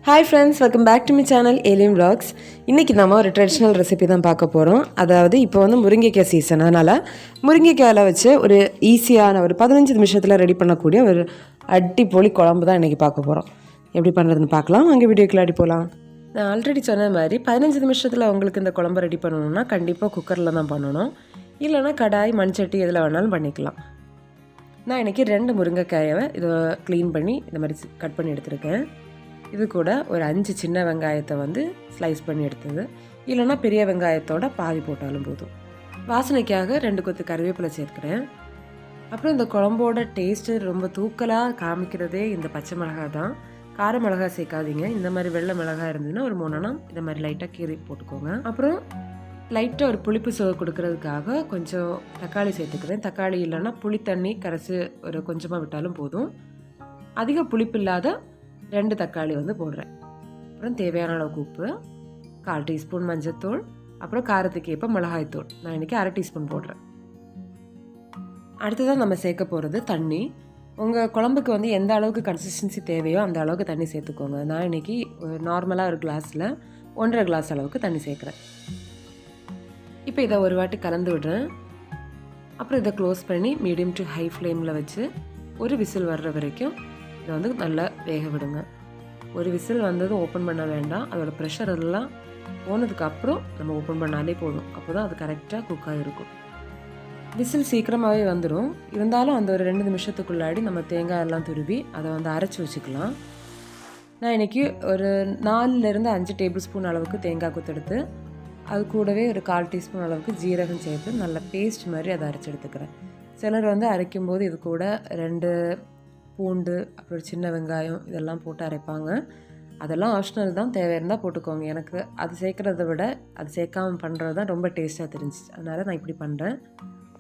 Hi friends, welcome back to my channel alien vlogs. இன்றைக்கி நம்ம ஒரு ட்ரெடிஷ்னல் ரெசிபி தான் பார்க்க போகிறோம். அதாவது இப்போ முருங்கைக்காய் சீசன், அதனால் முருங்கைக்காயில் வச்சு ஒரு ஈஸியான ஒரு 15 நிமிஷத்தில் ரெடி பண்ணக்கூடிய ஒரு அடிப்பொலி குழம்பு தான் இன்றைக்கி பார்க்க போகிறோம். எப்படி பண்ணுறதுன்னு பார்க்கலாம். அங்கே வீடியோக்குள்ள அடி போகலாம். நான் ஆல்ரெடி சொன்ன மாதிரி 15 நிமிஷத்தில் உங்களுக்கு இந்த குழம்பு ரெடி பண்ணணும்னா கண்டிப்பாக குக்கரில் தான் பண்ணணும். இல்லைனா கடாய் மண்சட்டி எதில் வேணாலும் பண்ணிக்கலாம். நான் இன்றைக்கி 2 முருங்கைக்காயை இதை க்ளீன் பண்ணி இந்த மாதிரி கட் பண்ணி எடுத்துருக்கேன். இது கூட ஒரு 5 சின்ன வெங்காயத்தை ஸ்லைஸ் பண்ணி எடுத்தது, இல்லைனா பெரிய வெங்காயத்தோட பாதி போட்டாலும் போதும். வாசனைக்காக 2 கொத்து கருவேப்பிலை சேர்க்குறேன். அப்புறம் இந்த குழம்போட டேஸ்ட்டு ரொம்ப தூக்கலாக காமிக்கிறதே இந்த பச்சை மிளகாய் தான். கார மிளகாய் சேர்க்காதீங்க. இந்த மாதிரி வெள்ளை மிளகாய் இருந்ததுன்னா ஒரு 3 இந்த மாதிரி லைட்டாக கீறி போட்டுக்கோங்க. அப்புறம் லைட்டாக ஒரு புளிப்பு சுவை கொடுக்கறதுக்காக கொஞ்சம் தக்காளி சேர்த்துக்கிறேன். தக்காளி இல்லைன்னா புளி தண்ணி கரைச்சி ஒரு கொஞ்சமாக விட்டாலும் போதும். அதிக புளிப்பு இல்லாத 2 தக்காளி போடுறேன். அப்புறம் தேவையான அளவுக்கு உப்பு, 1/4 டீஸ்பூன் மஞ்சத்தூள், அப்புறம் காரத்துக்கு ஏற்ப மிளகாய்த்தூள். நான் இன்றைக்கி 1/2 டீஸ்பூன் போடுறேன். அடுத்ததான் நம்ம சேர்க்க போகிறது தண்ணி. உங்கள் குழம்புக்கு எந்த அளவுக்கு கன்சிஸ்டன்சி தேவையோ அந்த அளவுக்கு தண்ணி சேர்த்துக்கோங்க. நான் இன்றைக்கி நார்மலாக ஒரு கிளாஸில் 1.5 கிளாஸ் அளவுக்கு தண்ணி சேர்க்குறேன். இப்போ இதை ஒரு வாட்டி கலந்து விடுறேன். அப்புறம் இதை க்ளோஸ் பண்ணி மீடியம் டு ஹை ஃப்ளேமில் வச்சு ஒரு விசில் வர்ற வரைக்கும் இதை நல்லா வேக விடுங்க. ஒரு விசில் வந்ததும் ஓப்பன் பண்ண வேண்டாம். அதோட ப்ரெஷர் எல்லாம் போனதுக்கப்புறம் நம்ம ஓப்பன் பண்ணாலே போதும். அப்போ தான் அது கரெக்டாக குக் ஆகிருக்கும். விசில் சீக்கிரமாகவே வந்துடும். இருந்தாலும் அந்த ஒரு 2 நிமிஷத்துக்குள்ளாடி நம்ம தேங்காய் எல்லாம் துருவி அதை அரைச்சி வச்சுக்கலாம். நான் இன்றைக்கி ஒரு 4-5 டேபிள் ஸ்பூன் அளவுக்கு தேங்காய் கொத்தெடுத்து அது கூடவே ஒரு 1/4 டீஸ்பூன் அளவுக்கு ஜீரகம் சேர்த்து நல்ல பேஸ்ட் மாதிரி அதை அரைச்சி எடுத்துக்கிறேன். சிலர் அரைக்கும் போது இது கூட 2 பூண்டு, அப்புறம் சின்ன வெங்காயம் இதெல்லாம் போட்டு அரைப்பாங்க. அதெல்லாம் ஆப்ஷனல் தான், தேவை இருந்தால் போட்டுக்கோங்க. எனக்கு அது சேர்க்குறத விட அது சேர்க்காமல் பண்ணுறது தான் ரொம்ப டேஸ்ட்டாக தெரிஞ்சிச்சு. அதனால் நான் இப்படி பண்ணுறேன்.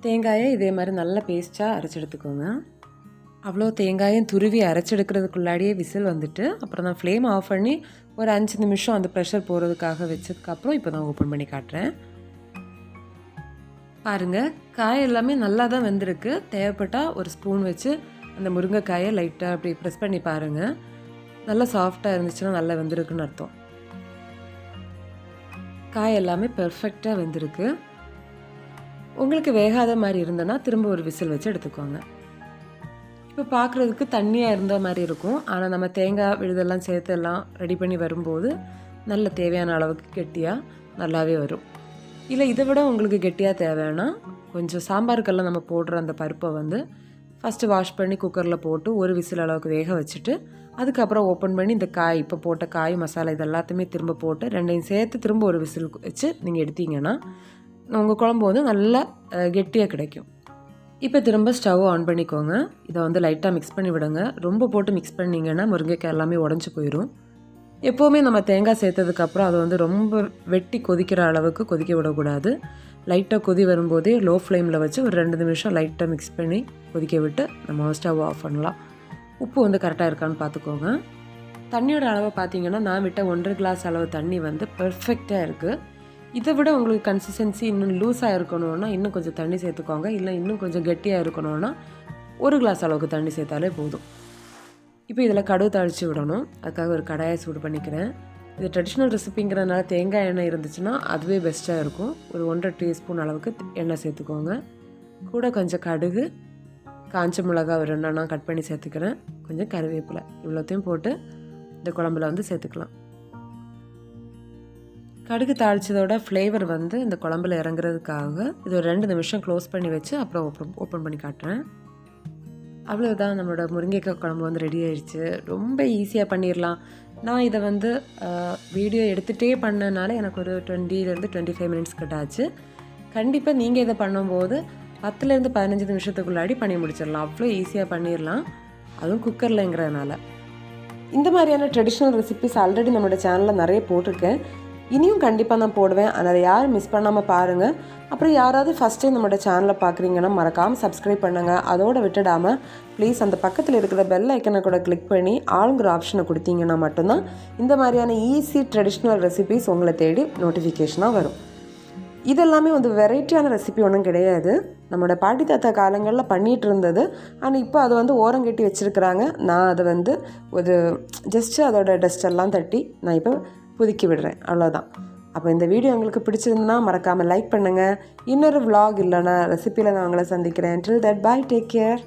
தேங்காயை இதே மாதிரி நல்ல பேஸ்ட்டாக அரைச்சி எடுத்துக்கோங்க. அவ்வளோ தேங்காயும் துருவி அரைச்செடுக்கிறதுக்குள்ளாடியே விசில் அப்புறம் நான் ஃப்ளேம் ஆஃப் பண்ணி ஒரு 5 நிமிஷம் அந்த ப்ரெஷர் போகிறதுக்காக வச்சதுக்கப்புறம் இப்போ நான் ஓப்பன் பண்ணி காட்டுறேன். பாருங்கள், காய் எல்லாமே நல்லா தான் வெந்திருக்கு. தேவைப்பட்டால் ஒரு ஸ்பூன் வச்சு அந்த முருங்கைக்காயை லைட்டாக அப்படி ப்ரெஸ் பண்ணி பாருங்கள். நல்லா சாஃப்டாக இருந்துச்சுன்னா நல்லா வெந்திருக்குன்னு அர்த்தம். காய் எல்லாமே பெர்ஃபெக்டாக வெந்திருக்கு. உங்களுக்கு வேகாத மாதிரி இருந்ததுன்னா திரும்ப ஒரு விசில் வச்சு எடுத்துக்கோங்க. இப்போ பார்க்குறதுக்கு தண்ணியாக இருந்த மாதிரி இருக்கும். ஆனால் நம்ம தேங்காய் விழுதெல்லாம் சேர்த்து எல்லாம் ரெடி பண்ணி வரும்போது நல்ல தேவையான அளவுக்கு கெட்டியாக நல்லாவே வரும். இல்லை இதை விட உங்களுக்கு கெட்டியாக தேவைன்னா கொஞ்சம் சாம்பாருக்கெல்லாம் நம்ம போடுற அந்த பருப்பை ஃபஸ்ட்டு வாஷ் பண்ணி குக்கரில் போட்டு ஒரு விசில் அளவுக்கு வேக வச்சுட்டு அதுக்கப்புறம் ஓப்பன் பண்ணி இந்த காய் இப்போ போட்ட காய் மசாலா இது எல்லாத்தையுமே திரும்ப போட்டு 2ஐயும் சேர்த்து திரும்ப ஒரு விசில் வச்சு நீங்கள் எடுத்தீங்கன்னா உங்கள் குழம்பு நல்லா கெட்டியாக கிடைக்கும். இப்போ திரும்ப ஸ்டவ் ஆன் பண்ணிக்கோங்க. இதை லைட்டாக மிக்ஸ் பண்ணி விடுங்க. ரொம்ப போட்டு மிக்ஸ் பண்ணிங்கன்னா முருங்கைக்காய் எல்லாமே உடஞ்சி போயிடும். எப்போவுமே நம்ம தேங்காய் சேர்த்ததுக்கப்புறம் அதை ரொம்ப வெட்டி கொதிக்கிற அளவுக்கு கொதிக்க விடக்கூடாது. லைட்டாக கொதி வரும்போதே லோ ஃப்ளேமில் வச்சு ஒரு 2 நிமிஷம் லைட்டாக மிக்ஸ் பண்ணி கொதிக்க விட்டு நம்ம ஸ்டவ் ஆஃப் பண்ணலாம். உப்பு கரெக்டாக இருக்கான்னு பார்த்துக்கோங்க. தண்ணியோட அளவை பார்த்தீங்கன்னா நான் விட்ட 1.5 கிளாஸ் அளவு தண்ணி பெர்ஃபெக்டாக இருக்குது. இதை விட உங்களுக்கு கன்சிஸ்டன்சி இன்னும் லூஸாக இருக்கணும்னா இன்னும் கொஞ்சம் தண்ணி சேர்த்துக்கோங்க. இல்லை இன்னும் கொஞ்சம் கெட்டியாக இருக்கணும்னா 1 கிளாஸ் அளவுக்கு தண்ணி சேர்த்தாலே போதும். இப்போ இதில் கடுகு தாளித்து விடணும். அதுக்காக ஒரு கடாயை சூடு பண்ணிக்கிறேன். இது ட்ரெடிஷ்னல் ரெசிபிங்கிறதுனால தேங்காய் எண்ணெய் இருந்துச்சுன்னா அதுவே பெஸ்ட்டாக இருக்கும். ஒரு 1.5 டீஸ்பூன் அளவுக்கு எண்ணெய் சேர்த்துக்கோங்க. கூட கொஞ்சம் கடுகு, காஞ்ச மிளகாய் ஒரு 2 கட் பண்ணி சேர்த்துக்கிறேன். கொஞ்சம் கருவேப்பிலை இவ்வளோத்தையும் போட்டு இந்த குழம்புல சேர்த்துக்கலாம். கடுகு தாளித்ததோட ஃப்ளேவர் இந்த குழம்புல இறங்குறதுக்காக இது ஒரு 2 நிமிஷம் க்ளோஸ் பண்ணி வச்சு அப்புறம் ஓப்பன் பண்ணி காட்டுறேன். அவ்வளோதான், நம்மளோட முருங்கைக்காய் குழம்பு ரெடி ஆயிடுச்சு. ரொம்ப ஈஸியாக பண்ணிடலாம். நான் இதை வீடியோ எடுத்துகிட்டே பண்ணனால எனக்கு ஒரு 20-25 மினிட்ஸ் கிட்ட ஆச்சு. கண்டிப்பாக நீங்கள் இதை பண்ணும்போது 10-15 நிமிஷத்துக்குள்ளாடி பண்ணி முடிச்சிடலாம். அவ்வளோ ஈஸியாக பண்ணிடலாம், அதுவும் குக்கர்லங்கிறதுனால. இந்த மாதிரியான ட்ரெடிஷ்னல் ரெசிபிஸ் ஆல்ரெடி நம்மளோட சேனலில் நிறைய போட்டிருக்கேன். இனியும் கண்டிப்பாக நான் போடுவேன். அதை யாரும் மிஸ் பண்ணாமல் பாருங்கள். அப்புறம் யாராவது ஃபஸ்ட் டைம் நம்மளோட சேனலை பார்க்குறீங்கன்னா மறக்காமல் சப்ஸ்கிரைப் பண்ணுங்கள். அதோடு விட்டுடாமல் ப்ளீஸ் அந்த பக்கத்தில் இருக்கிற பெல் ஐக்கனை கூட கிளிக் பண்ணி ஆளுங்கிற ஆப்ஷனை கொடுத்தீங்கன்னா மட்டும்தான் இந்த மாதிரியான ஈஸி ட்ரெடிஷ்னல் ரெசிபிஸ் உங்களை தேடி நோட்டிஃபிகேஷனாக வரும். இதெல்லாமே வந்து வெரைட்டியான ரெசிபி ஒன்றும் கிடையாது. நம்மளோட பாட்டி தாத்தா காலங்களில் பண்ணிகிட்டு இருந்தது. ஆனால் இப்போ அதை வந்து ஓரம் கட்டி வச்சுருக்குறாங்க. நான் அதை வந்து ஒரு ஜஸ்ட்டு அதோட டஸ்டெல்லாம் தட்டி நான் இப்போ புதுக்கி விடுறேன், அவ்வளோதான். அப்போ இந்த வீடியோ உங்களுக்கு பிடிச்சிருந்துன்னா மறக்காமல் லைக் பண்ணுங்கள். இன்னொரு vlog இல்லைனா ரெசிப்பியில் நான் உங்களை சந்திக்கிறேன். Till that, bye, take care.